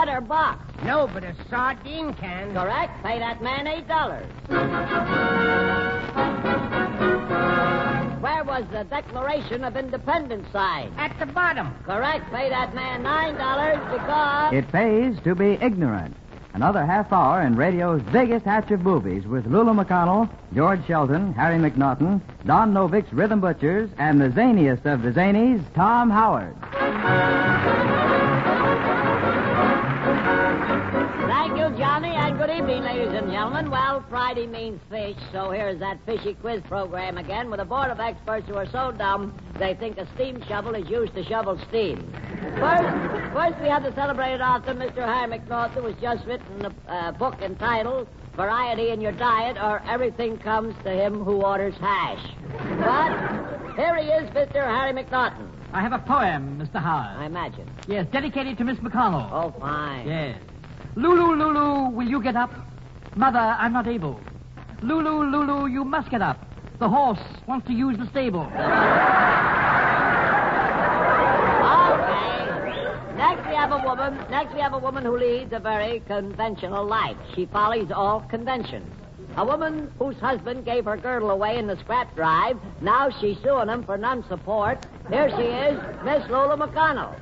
letterbox. No, but a sardine can. Correct. Pay that man $8. Where was the Declaration of Independence signed? At the bottom. Correct. Pay that man $9 because... It pays to be ignorant. Another half hour in radio's biggest hatch of movies with Lulu McConnell, George Shelton, Harry McNaughton, Don Novik's Rhythm Butchers, and the zaniest of the zanies, Tom Howard. Thank you, Johnny, and good evening, ladies and gentlemen. Well, Friday means fish, so here's that fishy quiz program again with a board of experts who are so dumb they think a steam shovel is used to shovel steam. First we have the celebrated author, Mr. Harry McNaughton, who has just written a book entitled Variety in Your Diet or Everything Comes to Him Who Orders Hash. But here he is, Mr. Harry McNaughton. I have a poem, Mr. Howard. I imagine. Yes, dedicated to Miss McConnell. Oh, fine. Yes. Lulu, Lulu, will you get up? Mother, I'm not able. Lulu, Lulu, you must get up. The horse wants to use the stable. Next we have a woman who leads a very conventional life. She follows all conventions. A woman whose husband gave her girdle away in the scrap drive. Now she's suing him for non-support. Here she is, Miss Lola McConnell.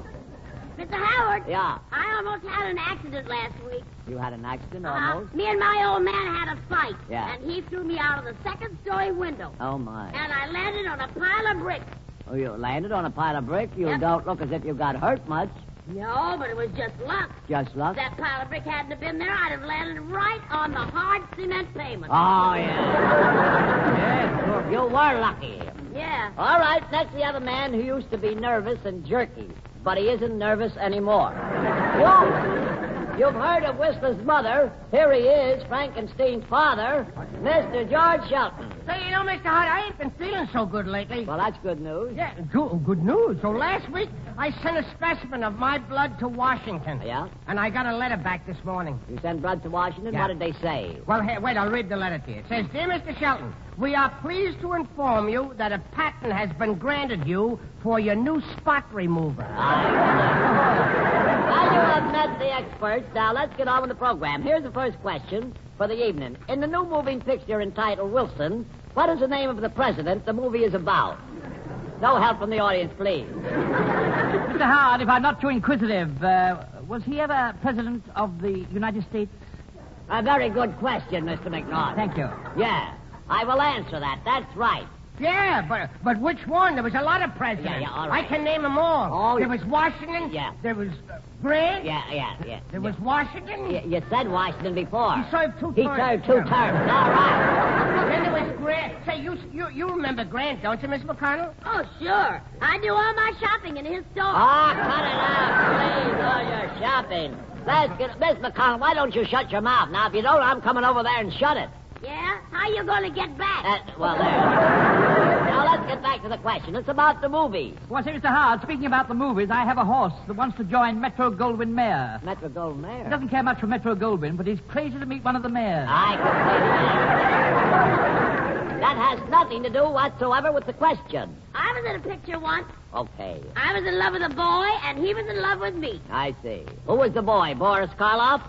Mr. Howard? Yeah? I almost had an accident last week. You had an accident almost? Me and my old man had a fight. Yeah. And he threw me out of the second-story window. Oh, my. And I landed on a pile of bricks. Oh, you landed on a pile of brick? You Yep. don't look as if you got hurt much. No, but it was just luck. Just luck? If that pile of brick hadn't have been there, I'd have landed right on the hard cement pavement. Oh, yeah. Yes, you were lucky. Yeah. All right, next we have a man who used to be nervous and jerky, but he isn't nervous anymore. You've heard of Whistler's mother. Here he is, Frankenstein's father, Mr. George Shelton. Say, you know, Mr. Hart, I ain't been feeling so good lately. Well, that's good news. Yeah, good news. So last week, I sent a specimen of my blood to Washington. Yeah? And I got a letter back this morning. You sent blood to Washington? Yeah. What did they say? Well, here, wait, I'll read the letter to you. It says, Dear Mr. Shelton, we are pleased to inform you that a patent has been granted you for your new spot remover. Now you have met the experts. Now let's get on with the program. Here's the first question for the evening. In the new moving picture entitled Wilson, what is the name of the president the movie is about? No help from the audience, please. Mr. Howard, if I'm not too inquisitive, was he ever president of the United States? A very good question, Mr. McNaught. Thank you. Yeah, I will answer that. That's right. Yeah, but which one? There was a lot of presidents. Yeah, all right. I can name them all. Oh, there was Washington. Yeah. There was Grant. Yeah. There was Washington. You said Washington before. He served two terms. He served two terms. All right. Then there was Grant. Say, you remember Grant, don't you, Miss McConnell? Oh, sure. I do all my shopping in his store. Oh, cut it out, please. All your shopping. Miss McConnell, why don't you shut your mouth? Now, if you don't, I'm coming over there and shut it. Yeah? How you going to get back? Well, there. Now, let's get back to the question. It's about the movies. Well, say, Mr. Howard, speaking about the movies, I have a horse that wants to join Metro Goldwyn Mayer. Metro Goldwyn He Mayer. doesn't care much for Metro Goldwyn, but he's crazy to meet one of the mayors. I can say that. That has nothing to do whatsoever with the question. I was in a picture once. Okay. I was in love with a boy, and he was in love with me. I see. Who was the boy? Boris Karloff?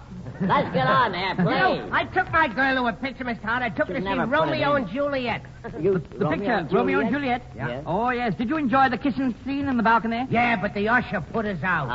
Let's get on there, please. You know, I took my girl to a picture, Mr. Hart. I took her to see never put it Romeo in. and Juliet. The Picture, Romeo and Juliet? Yeah. Yes. Oh, yes. Did you enjoy the kissing scene in the balcony? Yeah, but the usher put us out.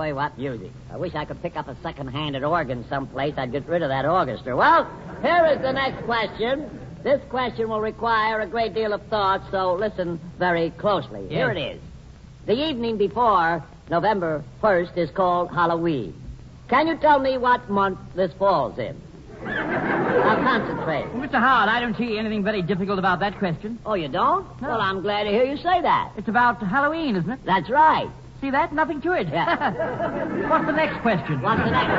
boy, what music. I wish I could pick up a second-handed organ someplace. I'd get rid of that orchestra. Well, here is the next question. This question will require a great deal of thought, so listen very closely. Yes. Here it is. The evening before November 1st is called Halloween. Can you tell me what month this falls in? Now, concentrate. Well, Mr. Howard, I don't see anything very difficult about that question. Oh, you don't? No. Well, I'm glad to hear you say that. It's about Halloween, isn't it? That's right. See that? Nothing to it. Yeah. What's the next question? What's the next?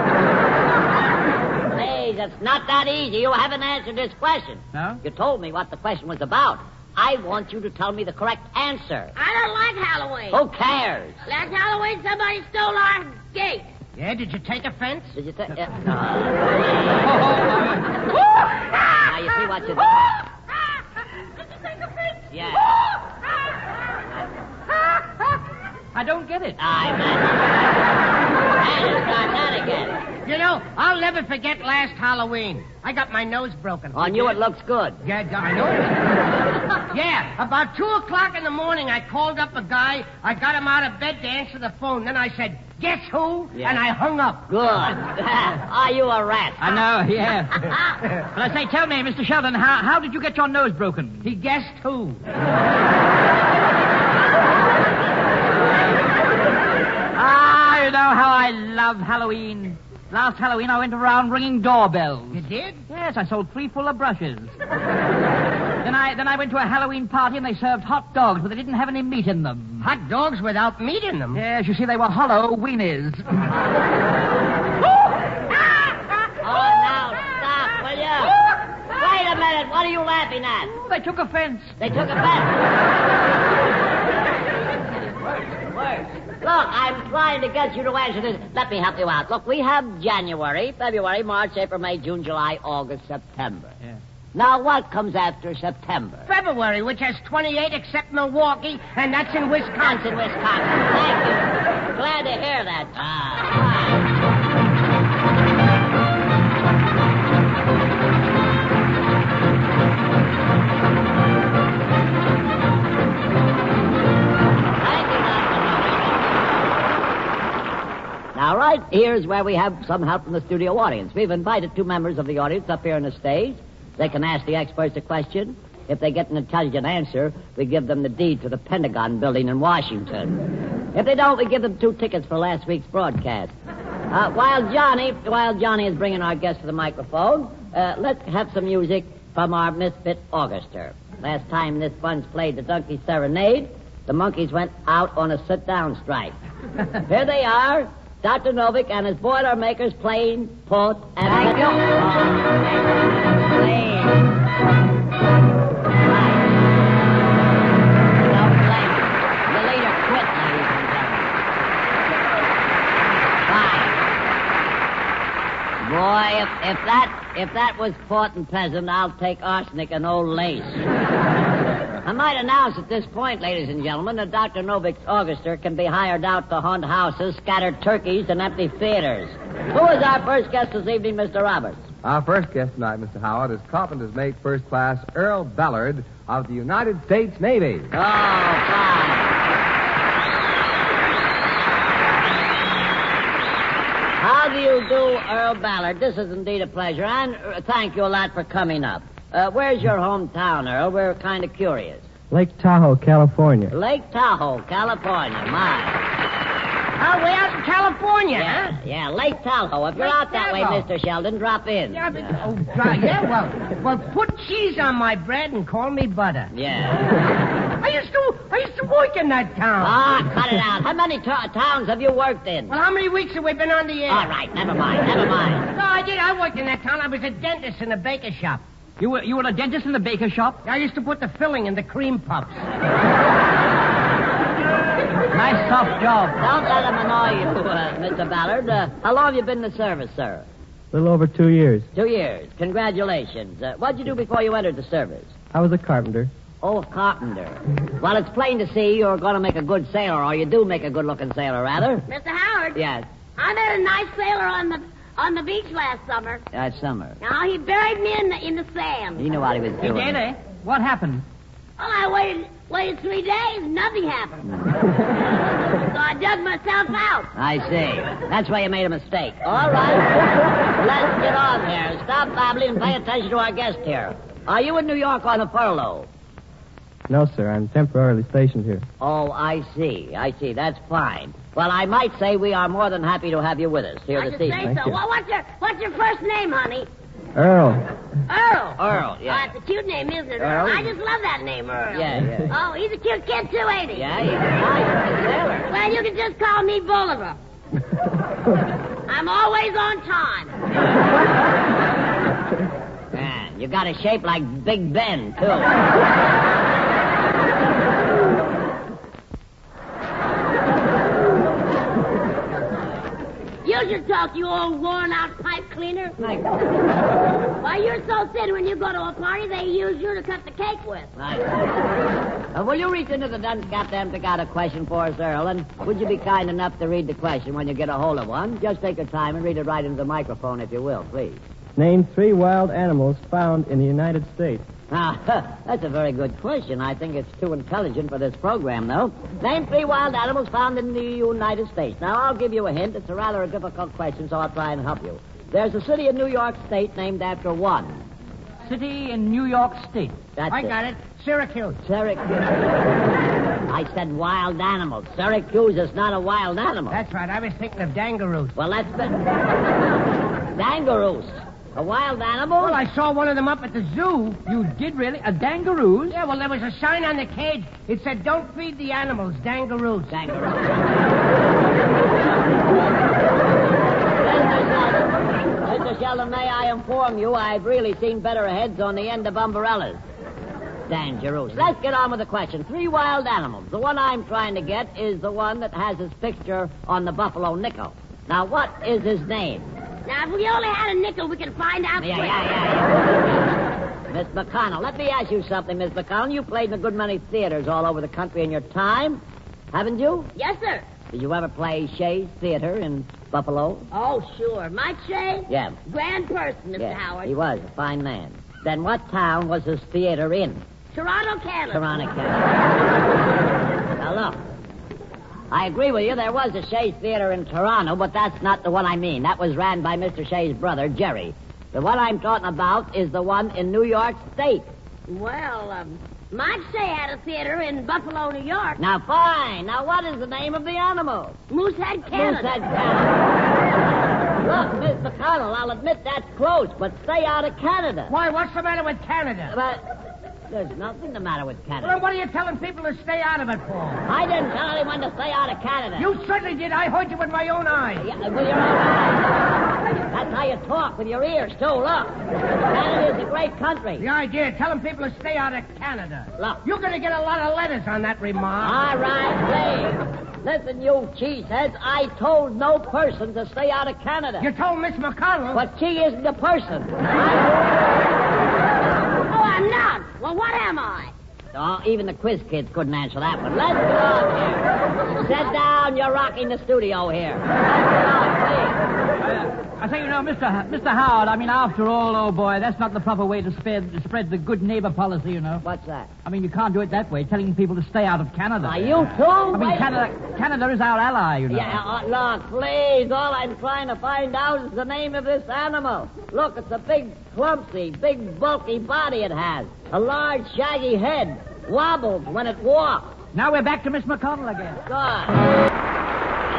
Please, it's not that easy. You haven't answered this question. No? You told me what the question was about. I want you to tell me the correct answer. I don't like Halloween. Who cares? Last Halloween, somebody stole our gate. Yeah, did you take offense? Did you say... now, you see what you did? Did you take offense? Yeah. I don't get it. And start that again. You know, I'll never forget last Halloween. I got my nose broken. On you, it looks good. Yeah, I know. Yeah, about 2 o'clock in the morning, I called up a guy. I got him out of bed to answer the phone. Then I said, guess who? Yeah. And I hung up. Good. Are you a rat? I know, yeah. But I say, tell me, Mr. Sheldon, how did you get your nose broken? He guessed who? You know how I love Halloween. Last Halloween, I went around ringing doorbells. You did? Yes, I sold 3 full of brushes. Then I went to a Halloween party and they served hot dogs, but they didn't have any meat in them. Hot dogs without meat in them? Yes, you see, they were hollow weenies. Oh, now, stop, will you? Wait a minute. What are you laughing at? They took offense. They took offense. Worse. Look, I'm trying to get you to answer this. Let me help you out. Look, we have January, February, March, April, May, June, July, August, September. Yeah. Now, what comes after September? February, which has 28 except Milwaukee, and that's in Wisconsin. Wisconsin. Thank you. Glad to hear that. Now, right here's where we have some help from the studio audience. We've invited 2 members of the audience up here on the stage. They can ask the experts a question. If they get an intelligent answer, we give them the deed to the Pentagon building in Washington. If they don't, we give them 2 tickets for last week's broadcast. While Johnny is bringing our guest to the microphone, let's have some music from our Misfit Orchestra. Last time this bunch played the Donkey Serenade, the monkeys went out on a sit-down strike. Here they are. Dr. Novick and his Boilermakers playing Port and... Thank you. The leader quit, ladies and gentlemen. Boy, if that was Port and Peasant, I'll take arsenic and old lace. I might announce at this point, ladies and gentlemen, that Dr. Novick's orchestra can be hired out to haunt houses, scatter turkeys, and empty theaters. Who is our first guest this evening, Mr. Roberts? Our first guest tonight, Mr. Howard, is Carpenter's Mate First Class Earl Ballard of the United States Navy. Oh, fine. How do you do, Earl Ballard? This is indeed a pleasure, and thank you a lot for coming up. Where's your hometown, Earl? We're kind of curious. Lake Tahoe, California. Lake Tahoe, California. My. Oh, way out in California, huh? Yeah, Lake Tahoe. If you're Lake out that way, Tahoe. Mr. Sheldon, drop in. Yeah, well, put cheese on my bread and call me butter. Yeah. I used to work in that town. Ah, cut it out. How many towns have you worked in? Well, how many weeks have we been on the air? All right, never mind. No, I did. I worked in that town. I was a dentist in a baker shop. You were a dentist in the baker shop? I used to put the filling in the cream puffs. Nice soft job. Don't let him annoy you, Mr. Ballard. How long have you been in the service, sir? A little over 2 years. 2 years. Congratulations. What'd you do before you entered the service? I was a carpenter. Oh, a carpenter. Well, it's plain to see you're going to make a good sailor, or you do make a good-looking sailor, rather. Mr. Howard. Yes. I met a nice sailor on the beach last summer. Last summer. Now, he buried me in the sand. You knew what he was You doing. did, eh? What happened? Well, I Waited 3 days, nothing happened. So I dug myself out. I see. That's why you made a mistake. All right. Let's get on here. Stop babbling and pay attention to our guest here. Are you in New York on a furlough? No, sir. I'm temporarily stationed here. Oh, I see. That's fine. Well, I might say we are more than happy to have you with us here I this should evening. say so. you. Well, what's your first name, honey? Earl. Earl. Earl, yeah. Oh, that's a cute name, isn't it, Earl? I just love that name, Earl. Yeah. Oh, he's a cute kid, too, ain't he? Yeah, he's a sailor. Well, you can just call me Bolivar. I'm always on time. Yeah, you got a shape like Big Ben, too. You should talk, you old worn-out pipe cleaner. Why, you're so thin when you go to a party, they use you to cut the cake with. Will you reach into the dunce cap to pick out a question for us, Earl? And would you be kind enough to read the question when you get a hold of one? Just take your time and read it right into the microphone, if you will, please. Name 3 wild animals found in the United States. Now, that's a very good question. I think it's too intelligent for this program, though. Name 3 wild animals found in the United States. Now, I'll give you a hint. It's a rather difficult question, so I'll try and help you. There's a city in New York State named after one. City in New York State. That's I got it. Syracuse. Syracuse. I said wild animals. Syracuse is not a wild animal. That's right. I was thinking of dangaroos. Well, that's... Dangaroos. A wild animal? Well, I saw one of them up at the zoo. You did really? A dangaroos? Yeah, well, there was a sign on the cage. It said, "Don't feed the animals, dangaroos." Dangaroos. Mr. Sheldon, may I inform you, I've really seen better heads on the end of umbrellas. Dangerous. Let's get on with the question. 3 wild animals. The one I'm trying to get is the one that has his picture on the buffalo nickel. Now, what is his name? Now, if we only had a nickel, we could find out quick. Yeah. Miss McConnell, let me ask you something, Miss McConnell. You played in a good many theaters all over the country in your time, haven't you? Yes, sir. Did you ever play Shea's Theater in Buffalo? Oh, sure. Mike Shea? Yeah. Grand person, Mr. Yeah, Howard. he was a fine man. Then what town was his theater in? Toronto, Canada. Toronto, Canada. Now, look. I agree with you. There was a Shea's Theater in Toronto, but that's not the one I mean. That was ran by Mr. Shea's brother, Jerry. The one I'm talking about is the one in New York State. Well, Mike Shea had a theater in Buffalo, New York. Now, fine. Now, what is the name of the animal? Moosehead, Canada. Moosehead, Canada. Look, Miss McConnell, I'll admit that's close, but stay out of Canada. Why, what's the matter with Canada? But there's nothing the matter with Well, Canada. then what are you telling people to stay out of it for? I didn't tell anyone to stay out of Canada. You certainly did. I heard you with my own eyes. Yeah, with your own eyes. That's how you talk, with your ears, too. Look. Canada is a great country. The idea of telling people to stay out of Canada. Look. You're going to get a lot of letters on that remark. All right, please. Listen, you cheeseheads, I told no person to stay out of Canada. You told Miss McConnell. But she isn't a person. Oh, I'm not. Well, what am I? Oh, even the quiz kids couldn't answer that one. Let's get on here. Sit down. You're rocking the studio here. Let's get on, please. I think, Mr. Howard, I mean, after all, oh, boy, that's not the proper way to spread the good neighbor policy, you know. What's that? I mean, you can't do it that way, telling people to stay out of Canada. Are you too? I mean, Canada is our ally, you know. Yeah, look, please. All I'm trying to find out is the name of this animal. Look, it's a big, clumsy, big, bulky body it has. A large, shaggy head. Wobbles when it walks. Now we're back to Miss McConnell again. Good.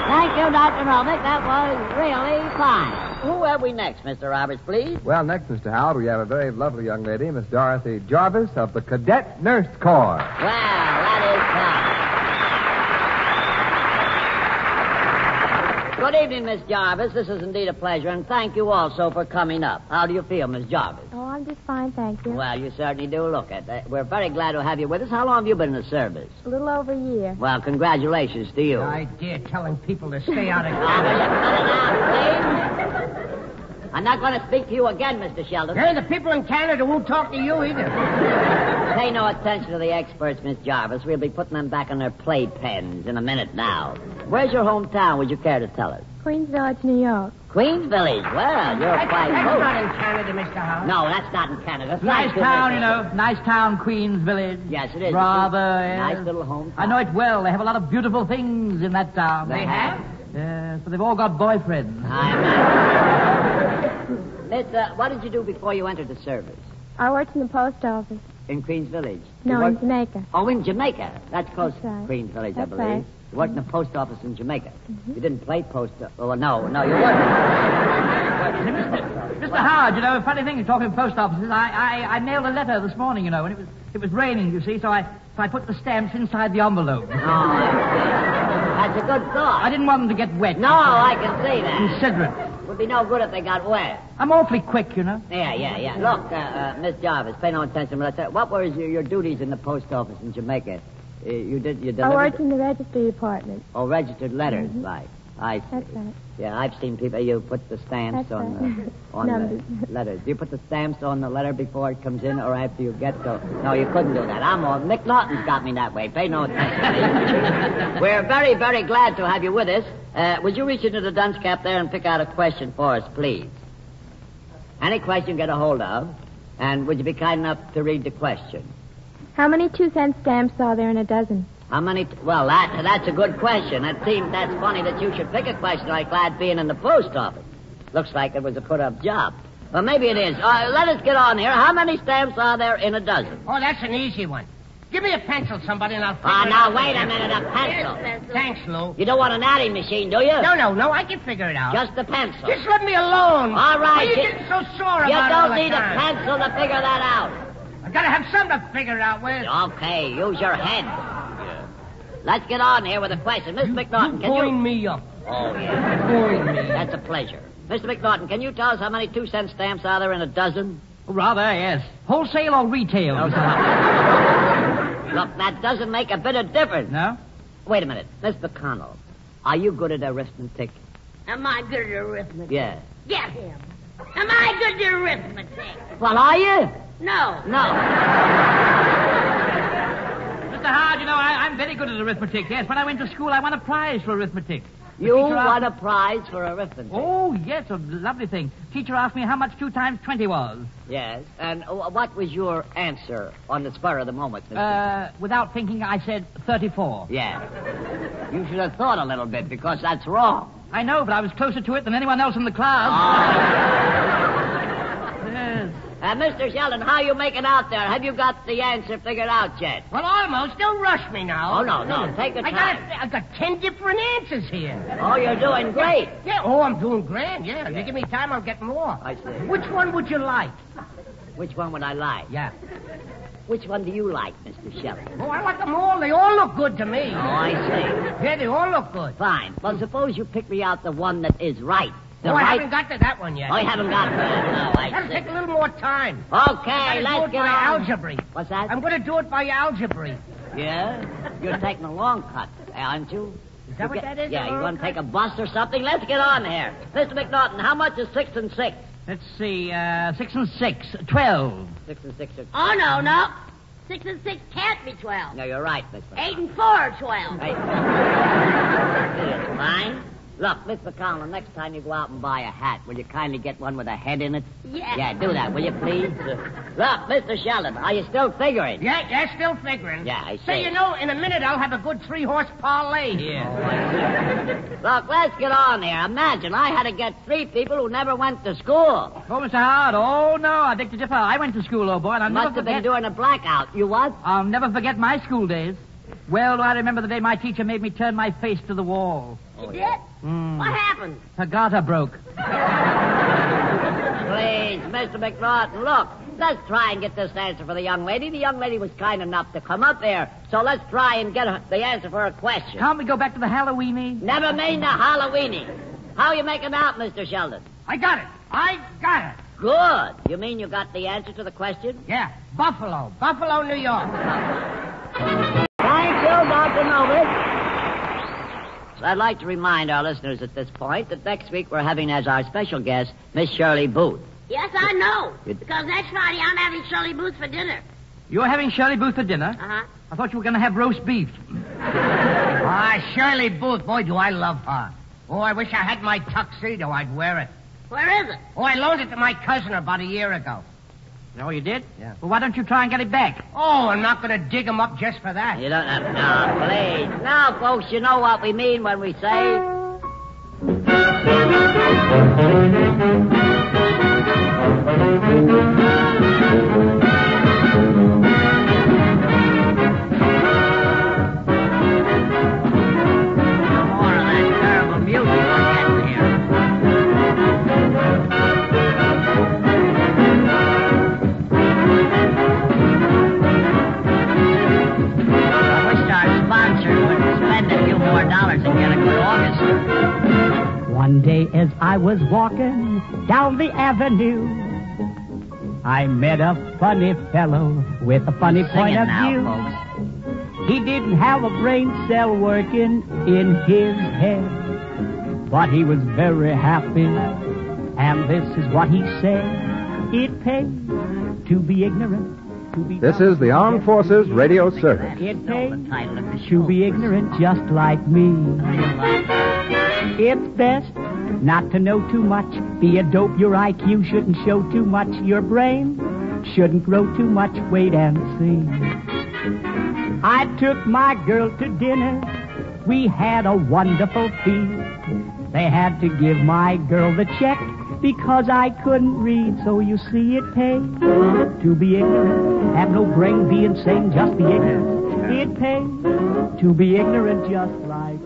Thank you, Dr. Melnick. That was really fine. Who have we next, Mr. Roberts, please? Well, next, Mr. Howard, we have a very lovely young lady, Miss Dorothy Jarvis of the Cadet Nurse Corps. Well, that is fine. Good evening, Miss Jarvis. This is indeed a pleasure, and thank you also for coming up. How do you feel, Miss Jarvis? Oh, I'm just fine, thank you. Well, you certainly do look it. We're very glad to have you with us. How long have you been in the service? A little over a year. Well, congratulations to you. The idea of telling people to stay out of Now, will you cut it out, please? I'm not going to speak to you again, Mr. Sheldon. Hey, the people in Canada won't talk to you either. Pay no attention to the experts, Miss Jarvis. We'll be putting them back on their playpens in a minute now. Where's your hometown? Would you care to tell us? Queens Village, New York. Queens Village. Well, you're quite That's close. not in Canada, Mr. Howard. No, that's not in Canada. That's Nice not town, in you know. Nice town, Queens Village. Yes, it is. Rather, Nice yes. little home. I know it well. They have a lot of beautiful things in that town. They have? Yes, but they've all got boyfriends. Miss, what did you do before you entered the service? I worked in the post office. In Queens Village? No, You in worked- Jamaica. Oh, in Jamaica. That's close That's right. to Queens Village, I That's believe. right. You worked in the post office in Jamaica. You didn't play post... Oh, no, you worked... Mr. Howard, you know, a funny thing, you're talking post offices. I mailed a letter this morning, you know, and it was raining, you see, so I put the stamps inside the envelope. Oh, that's a good thought. I didn't want them to get wet. No, I can see that. Considerate. Would be no good if they got wet. I'm awfully quick, you know. Yeah. Look, Miss Jarvis, pay no attention. What were your duties in the post office in Jamaica? You delivered... I worked in the registry department. Oh, registered letters, right. I see. That's right. Yeah, I've seen people. You put the stamps That's on right. the Numbers. letters. Do you put the stamps on the letter before it comes in or after you get to... No, you couldn't do that. Mick Norton's got me that way. Pay no attention. We're very, very glad to have you with us. Would you reach into the dunce cap there and pick out a question for us, please? Any question get a hold of. And would you be kind enough to read the question? How many 2-cent stamps are there in a dozen? How many... Well, that's a good question. That's funny that you should pick a question like that being in the post office. Looks like it was a put-up job. Well, maybe it is. Let us get on here. How many stamps are there in a dozen? Oh, that's an easy one. Give me a pencil, somebody, and I'll figure it Now, out. wait a minute. A pencil. Thanks, Lou. You don't want an adding machine, do you? No, I can figure it out. Just a pencil. Just let me alone. All right, Why are you you- getting so sore You about it all don't the need a time? pencil to figure that out. I gotta have something to figure it out with. Okay, use your head. Let's get on here with a question. Miss McNaughton, can Coin you... me up. Oh, yeah. Coin me. That's a pleasure. Mr. McNaughton, can you tell us how many 2-cent stamps are there in a dozen? Rather, yes. Wholesale or retail, Mr. Howard? Look, that doesn't make a bit of difference. No? Wait a minute. Miss McConnell, are you good at arithmetic? Am I good at arithmetic? Yeah. Get him. Am I good at arithmetic? Well, are you? No. No. Mr. Howard, you know, I'm very good at arithmetic. Yes, when I went to school, I won a prize for arithmetic. The You teacher won asked- a prize for arithmetic. Oh, yes, a lovely thing. Teacher asked me how much 2 times 20 was. Yes. And what was your answer on the spur of the moment, Mr. Without thinking, I said 34. Yeah. You should have thought a little bit, because that's wrong. I know, but I was closer to it than anyone else in the class. Yes. Mr. Sheldon, how you making out there? Have you got the answer figured out yet? Well, almost. Don't rush me now. Oh, no. Take your time. I got 10 different answers here. Oh, you're doing great. Yeah, I'm doing grand, yeah. If you give me time, I'll get more. I see. Which one would you like? Which one would I like? Yeah. Which one do you like, Mr. Sheldon? Oh, I like them all. They all look good to me. Oh, I see. Yeah, they all look good. Fine. Well, suppose you pick me out the one that is right. The I right... haven't got to that one yet. Oh, you haven't got that. No, I That'll see. take a little more time. Okay, I'm let's do it get by on. algebra. What's that? I'm going to do it by algebra. Yeah? You're taking a long cut, aren't you? Is that what that is? Yeah, a you long want to cut? take a bus or something? Let's get on here. Mr. McNaughton, how much is 6 and 6? Let's see, 6 and 6, 12. 6 and 6 are... Oh, no. 6 and 6 can't be 12. No, you're right, Miss 8 McConnell. and 4 are 12. Hey. It's fine. Look, Miss McConnell, next time you go out and buy a hat, will you kindly get one with a head in it? Yeah. Yeah, do that, will you, please? Look, Mr. Sheldon, are you still figuring? Yeah, still figuring. Yeah, I see. Say, you know, in a minute I'll have a good 3-horse parlay here. Look, let's get on here. Imagine I had to get 3 people who never went to school. Oh, Mr. Howard, oh, no, I beg to differ. I went to school, old boy, and I'll Must never have been forget... doing a blackout. You what? I'll never forget my school days. Well, do I remember the day my teacher made me turn my face to the wall. You did? What happened? Her garter broke. Please, Mr. McNaughton, look. Let's try and get this answer for the young lady. The young lady was kind enough to come up here. So let's try and get the answer for her question. Can't we go back to the Halloweeny? Never mind the Halloweeny. How you making out, Mr. Sheldon? I got it. Good. You mean you got the answer to the question? Yeah, Buffalo, New York. Thank you, Dr. Novik. So I'd like to remind our listeners at this point that next week we're having as our special guest Miss Shirley Booth. Yes, I know. Because next Friday I'm having Shirley Booth for dinner. You're having Shirley Booth for dinner? Uh-huh. I thought you were going to have roast beef. Shirley Booth. Boy, do I love her. Oh, I wish I had my tuxedo. I'd wear it. Where is it? Oh, I loaned it to my cousin about a year ago. Oh, you did? Yeah. Well, why don't you try and get it back? Oh, I'm not going to dig him up just for that. You don't have... No, please. Now, folks, you know what we mean when we say... More of that terrible music we're getting here. I wish our sponsor would spend a few more dollars and get a good orchestra. One day as I was walking down the avenue, I met a funny fellow with a funny Sing point it of now, view. folks. He didn't have a brain cell working in his head, but he was very happy, and this is what he said: it pays to be ignorant. To be This is the Armed Forces Radio Service. It Know pays the title of the to show. be ignorant just like me. It's best not to know too much. Be a dope, your IQ shouldn't show too much. Your brain shouldn't grow too much. Wait and see. I took my girl to dinner. We had a wonderful feast. They had to give my girl the check because I couldn't read. So you see, it pays to be ignorant. Have no brain, be insane, just be ignorant. It pays to be ignorant just like